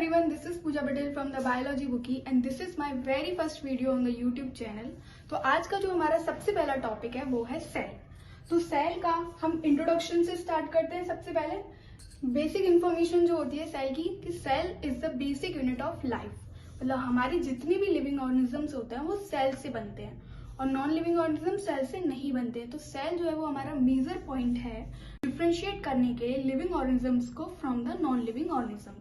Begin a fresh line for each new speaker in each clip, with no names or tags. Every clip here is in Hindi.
everyone, this is Pooja Patel from the Biology Bookie and this is my very first video on the YouTube channel। तो आज का जो हमारा सबसे पहला टॉपिक है वो है सेल। तो सेल का हम इंट्रोडक्शन से स्टार्ट करते हैं। सबसे पहले बेसिक इंफॉर्मेशन जो होती है सेल की, कि cell is the basic unit of life. मतलब हमारी जितनी भी लिविंग ऑर्गेनिजम्स होते हैं वो सेल से बनते हैं और नॉन लिविंग ऑर्गेनिज्म सेल से नहीं बनते हैं। तो सेल जो है वो हमारा मेजर पॉइंट है डिफ्रेंशिएट करने के लिए लिविंग ऑर्गेनिजम्स को from the non living organism.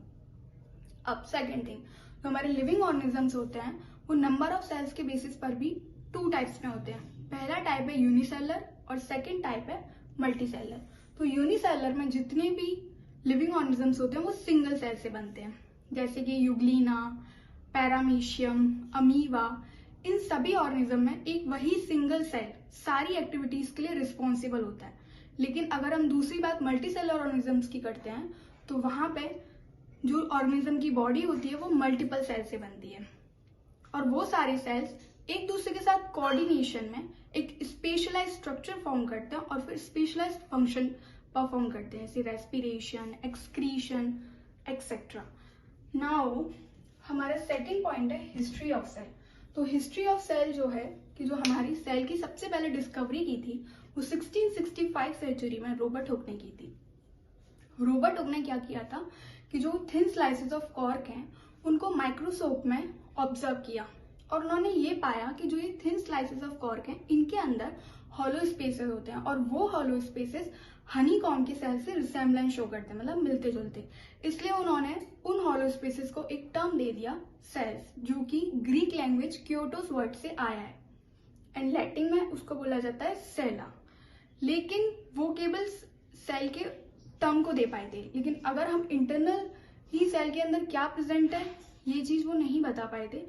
अब सेकेंड थिंग, जो हमारे लिविंग ऑर्गेनिजम्स होते हैं वो नंबर ऑफ सेल्स के बेसिस पर भी टू टाइप्स में होते हैं। पहला टाइप है यूनिसेलर और सेकेंड टाइप है मल्टीसेलर। तो यूनिसेलर में जितने भी लिविंग ऑर्गेनिजम्स होते हैं वो सिंगल सेल से बनते हैं, जैसे कि यूग्लिना, पैरामीशियम, अमीबा। इन सभी ऑर्गेनिज्म में एक वही सिंगल सेल सारी एक्टिविटीज के लिए रिस्पॉन्सिबल होता है। लेकिन अगर हम दूसरी बात मल्टीसेलर ऑर्गेनिजम्स की करते हैं तो वहां पे जो ऑर्गेनिज्म की बॉडी होती है वो मल्टीपल सेल से बनती है और वो सारे सेल्स एक दूसरे के साथ कोऑर्डिनेशन में एक स्पेशलाइज स्ट्रक्चर फॉर्म करते हैं और फिर स्पेशलाइज फंक्शन परफॉर्म करते हैं, जैसे रेस्पिरेशन, एक्सक्रीशन एक्सेट्रा। नाउ हमारा सेकेंड पॉइंट है हिस्ट्री ऑफ सेल। तो हिस्ट्री ऑफ सेल जो है कि जो हमारी सेल की सबसे पहले डिस्कवरी की थी वो 1665 सेंचुरी में रॉबर्ट हुक ने की थी। रॉबर्ट हुक ने क्या किया था कि जो थिन स्लाइसेस ऑफ कॉर्क हैं उनको माइक्रोस्कोप में ऑब्जर्व किया और उन्होंने ये पाया कि जो ये थिन स्लाइसेस ऑफ कॉर्क हैं इनके अंदर हॉलो स्पेसेस होते हैं और वो हॉलो स्पेसेस हनीकॉम्ब के सेल से रिसेम्बलेंस शो करते हैं, मतलब मिलते जुलते। इसलिए उन्होंने उन हॉलो स्पेसेस को एक टर्म दे दिया सेल्स, जो कि ग्रीक लैंग्वेज क्योटोस वर्ड से आया है एंड लैटिन में उसको बोला जाता है सेला। लेकिन वो केवल सेल के टर्म को दे पाए थे, लेकिन अगर हम इंटरनल ही सेल के अंदर क्या प्रेजेंट है ये चीज वो नहीं बता पाए थे,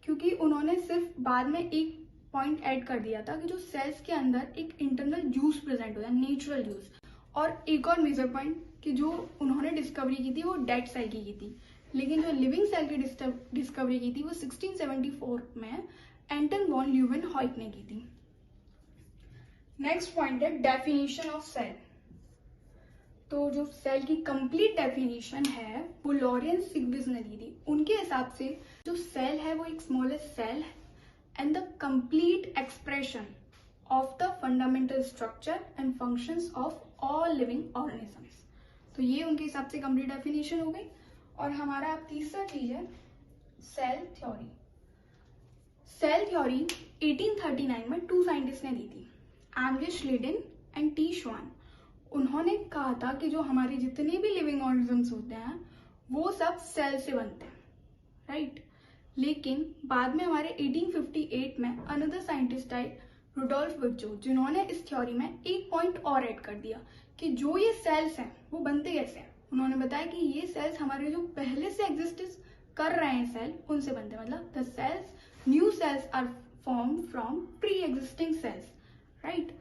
क्योंकि उन्होंने सिर्फ बाद में एक पॉइंट ऐड कर दिया था कि जो सेल्स के अंदर एक इंटरनल जूस प्रेजेंट होता है, नेचुरल जूस। और एक और मेजर पॉइंट कि जो उन्होंने डिस्कवरी की थी वो डेड सेल की थी, लेकिन जो लिविंग सेल की डिस्कवरी की थी वो 1674 में एंटन वॉन ल्यूवेनहॉइक ने की थी। नेक्स्ट पॉइंट है डेफिनेशन ऑफ सेल। तो जो सेल की कंप्लीट डेफिनेशन है वो लॉरेंस सिग्विज ने दी थी। उनके हिसाब से जो सेल है वो एक smallest cell and the complete expression of the fundamental structure and functions of all living organisms. तो ये उनके हिसाब से कंप्लीट डेफिनेशन हो गई। और हमारा अब तीसरा चीज है सेल थ्योरी। सेल थ्योरी 1839 में टू साइंटिस्ट ने दी थी, एमरिश लिडेन एंड टी श्वान। उन्होंने कहा था कि जो हमारे जितने भी लिविंग ऑर्गेनिजम्स होते हैं वो सब सेल से बनते हैं, राइट। लेकिन बाद में हमारे 1858 में अनदर साइंटिस्ट आए, रुडोल्फ विर्चो, जिन्होंने इस थ्योरी में एक पॉइंट और ऐड कर दिया कि जो ये सेल्स हैं वो बनते कैसे हैं। उन्होंने बताया कि ये सेल्स हमारे जो पहले से एग्जिस्ट कर रहे हैं सेल उनसे बनते हैं, मतलब the cells, new cells are form from pre existing cells, right.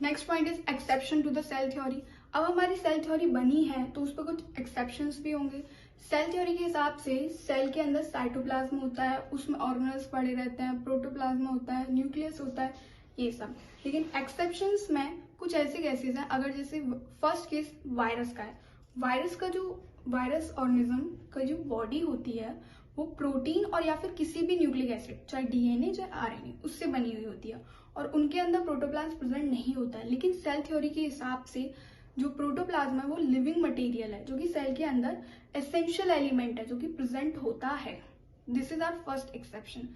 Next point is exception to the cell theory. अब हमारी सेल थ्योरी बनी है तो उस पर कुछ एक्सेप्शंस भी होंगे। सेल थ्योरी के हिसाब से सेल के अंदर साइटोप्लाज्म होता है, उसमें ऑर्गेनल्स पड़े रहते हैं, प्रोटोप्लाज्म होता है, न्यूक्लियस होता है, ये सब। लेकिन एक्सेप्शंस में कुछ ऐसे केसेस हैं, अगर जैसे फर्स्ट केस वायरस का है। वायरस ऑर्गेनिज्म का जो बॉडी होती है वो प्रोटीन और या फिर किसी भी न्यूक्लिक एसिड, चाहे डीएनए चाहे आरएनए, उससे बनी हुई होती है और उनके अंदर प्रोटोप्लाज्म प्रेजेंट नहीं होता है। लेकिन सेल थ्योरी के हिसाब से जो प्रोटोप्लाज्म है वो लिविंग मटेरियल है, जो कि सेल के अंदर एसेंशियल एलिमेंट है, जो कि प्रेजेंट होता है। This is our first exception.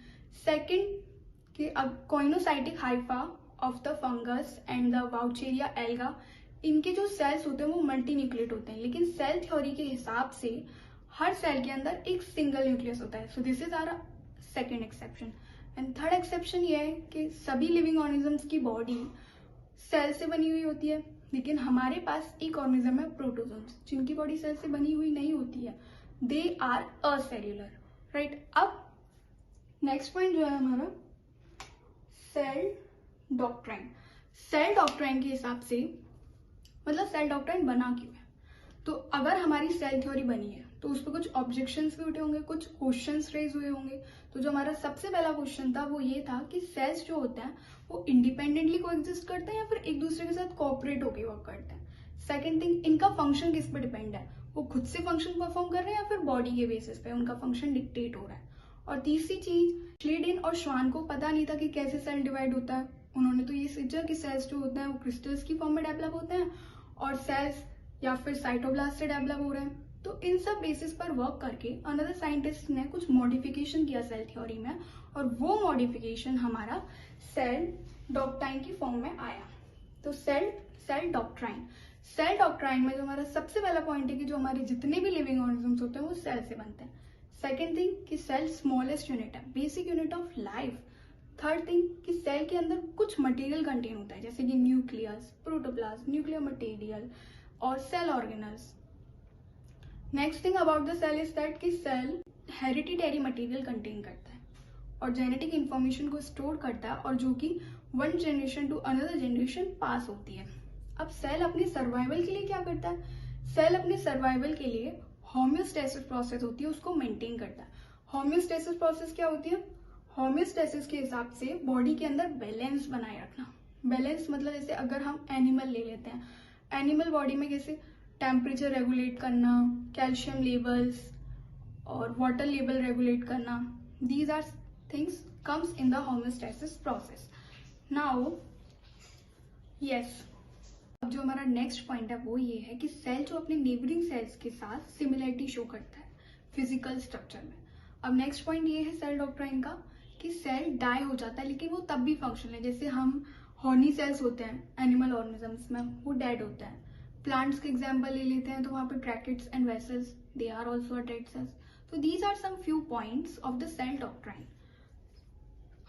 Second कि अब coenocytic hypha of the fungus and the Vaucheria alga, इनके जो सेल्स होते हैं वो मल्टी न्यूक्लिएट होते हैं, लेकिन सेल थ्योरी के हिसाब से हर सेल के अंदर एक सिंगल न्यूक्लियस होता है। So this is our second exception. And third exception ये है कि सभी लिविंग ऑर्गेनिजम्स की बॉडी सेल से बनी हुई होती है, लेकिन हमारे पास एक ऑर्गेनिज्म है प्रोटोजोन्स, जिनकी बॉडी सेल से बनी हुई नहीं होती है, दे आर असेल्युलर, राइट। अब नेक्स्ट पॉइंट जो है हमारा सेल डॉक्ट्राइन। सेल डॉक्ट्राइन के हिसाब से मतलब सेल डॉक्ट्राइन बना क्यों है। तो अगर हमारी सेल थ्योरी बनी है तो उस पर कुछ ऑब्जेक्शंस भी उठे होंगे, कुछ क्वेश्चंस रेज हुए होंगे। तो जो हमारा सबसे पहला क्वेश्चन था वो ये था कि सेल्स जो होते हैं वो इंडिपेंडेंटली कोएग्जिस्ट करते हैं या फिर एक दूसरे के साथ कोऑपरेट होकर वर्क करते हैं। सेकेंड थिंग, इनका फंक्शन किस पे डिपेंड है, वो खुद से फंक्शन परफॉर्म कर रहे हैं या फिर बॉडी के बेसिस पे उनका फंक्शन डिक्टेट हो रहा है। और तीसरी चीज, श्लीडिन और श्वान को पता नहीं था कि कैसे सेल डिवाइड होता है। उन्होंने तो ये सोचा कि सेल्स जो होते हैं वो क्रिस्टल्स की फॉर्म में डेवलप होते हैं और सेल्स या फिर साइटोप्लास्ट से डेवलप हो रहे हैं। तो इन सब बेसिस पर वर्क करके अनदर साइंटिस्ट ने कुछ मॉडिफिकेशन किया सेल थ्योरी में, और वो मॉडिफिकेशन हमारा सेल डॉक्ट्राइन की फॉर्म में आया। तो सेल डॉक्ट्राइन में जो हमारा सबसे पहला पॉइंट है कि जो हमारे जितने भी लिविंग ऑर्गेनिज्म्स होते हैं वो सेल से बनते हैं। सेकेंड थिंग कि सेल स्मॉलेस्ट यूनिट है, basic unit of life. Third thing कि सेल के अंदर कुछ मटेरियल कंटेन होता है, जैसे कि न्यूक्लियस, प्रोटोप्लाज्म, न्यूक्लियर मटेरियल और cell organelles. Next thing about the cell is that कि सेल हेरिडिटरी मटेरियल कंटेन करता है और जेनेटिक इंफॉर्मेशन को स्टोर करता है, और जो कि one generation to another generation pass होती है। अब सेल अपनी सर्वाइवल के लिए क्या करता है? सेल अपने सर्वाइवल के लिए होम्योस्टेसिस प्रोसेस होती है, उसको मेंटेन करता है। होम्योस्टेसिस प्रोसेस क्या होती है? होम्योस्टेसिस के हिसाब से बॉडी के अंदर बैलेंस बनाए रखना। बैलेंस मतलब जैसे अगर हम एनिमल ले लेते हैं, एनिमल बॉडी में कैसे टेम्परेचर रेगुलेट करना, कैल्शियम लेवल्स और वाटर लेवल रेगुलेट करना, these are things comes in the homeostasis process. Now yes, अब जो हमारा नेक्स्ट पॉइंट है वो ये है कि सेल जो अपने नेबरिंग सेल्स के साथ सिमिलरिटी शो करता है फिजिकल स्ट्रक्चर में। अब नेक्स्ट पॉइंट ये है सेल डॉक्ट्राइन का कि सेल डाई हो जाता है लेकिन वो तब भी फंक्शनल है। जैसे हम हॉर्नी सेल्स होते हैं एनिमल ऑर्गेनिजम्स में, वो डेड होते हैं। प्लांट्स के एग्जाम्पल ले लेते हैं तो वहाँ पे tracheids and vessels, they are also dead cells. तो these are some few points of the cell doctrine.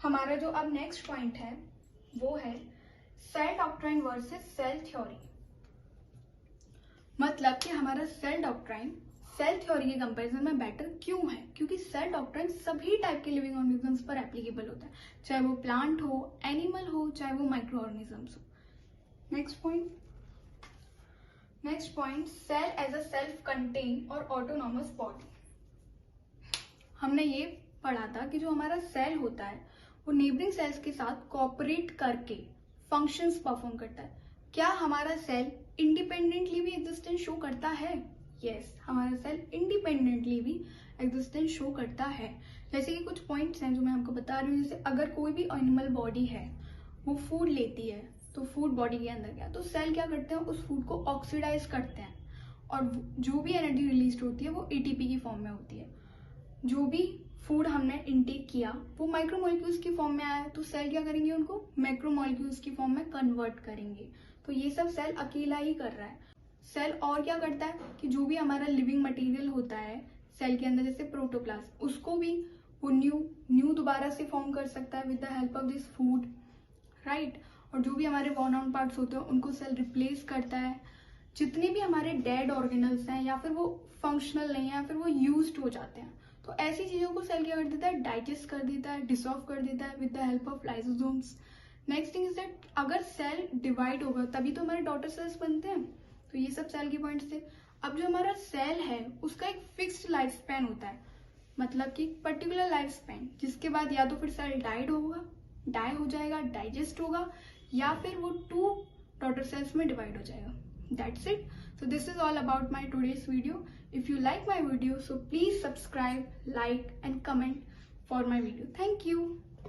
हमारा जो अब नेक्स्ट पॉइंट है वो है cell doctrine versus cell theory. मतलब कि हमारा सेल डॉक्ट्राइन सेल थ्योरी के कंपैरिजन में बेटर क्यों है? क्योंकि सेल डॉक्ट्राइन सभी टाइप के लिविंग ऑर्गेनिजम्स पर एप्लीकेबल होता है, चाहे वो प्लांट हो, एनिमल हो, चाहे वो माइक्रो ऑर्गेनिजम्स हो। Next point cell as a self contain और ऑटोनॉमस बॉडी। हमने ये पढ़ा था कि जो हमारा सेल होता है वो नेबरिंग सेल्स के साथ कोऑपरेट करके फंक्शंस परफॉर्म करता है। क्या हमारा सेल इंडिपेंडेंटली भी एग्जिस्टेंस शो करता है? यस, हमारा सेल इंडिपेंडेंटली भी एग्जिस्टेंस शो करता है। जैसे कि कुछ पॉइंट्स हैं जो मैं आपको बता रही हूँ। जैसे अगर कोई भी एनिमल बॉडी है वो फूड लेती है तो फूड बॉडी के अंदर गया तो सेल क्या करते हैं? उस फूड को ऑक्सीडाइज करते हैं और जो भी एनर्जी रिलीज होती है वो एटीपी की फॉर्म में होती है। जो भी फूड हमने इनटेक किया वो माइक्रोमोलिक्यूल्स की फॉर्म में आया तो सेल क्या करेंगे? उनको मैक्रोमोलिक्यूल्स की फॉर्म में कन्वर्ट करेंगे। तो ये सब सेल अकेला ही कर रहा है। सेल और क्या करता है कि जो भी हमारा लिविंग मटेरियल होता है सेल के अंदर, जैसे प्रोटोप्लाज्म, उसको भी वो न्यू दोबारा से फॉर्म कर सकता है with the help of this food, right. और जो भी हमारे वॉर्न आउट पार्ट्स होते हैं उनको सेल रिप्लेस करता है। जितने भी हमारे डेड ऑर्गेनल्स हैं या फिर वो फंक्शनल नहीं है या फिर वो यूज्ड हो जाते हैं, तो ऐसी चीजों को सेल क्या कर देता है? डाइजेस्ट कर देता है, डिसॉल्व कर देता है with the help of lysosomes. Next thing is that अगर सेल डिवाइड होगा तभी तो हमारे डॉटर सेल्स बनते हैं। तो ये सब सेल के पॉइंट्स थे। अब जो हमारा सेल है उसका एक फिक्स्ड लाइफ स्पैन होता है, मतलब कि पर्टिकुलर लाइफ स्पैन, जिसके बाद या तो फिर सेल डाई हो जाएगा, डाइजेस्ट होगा, या फिर वो 2 डॉटर सेल्स में डिवाइड हो जाएगा। That's it. So this is all about my today's video. If you like my video, so please subscribe, like and comment for my video. Thank you.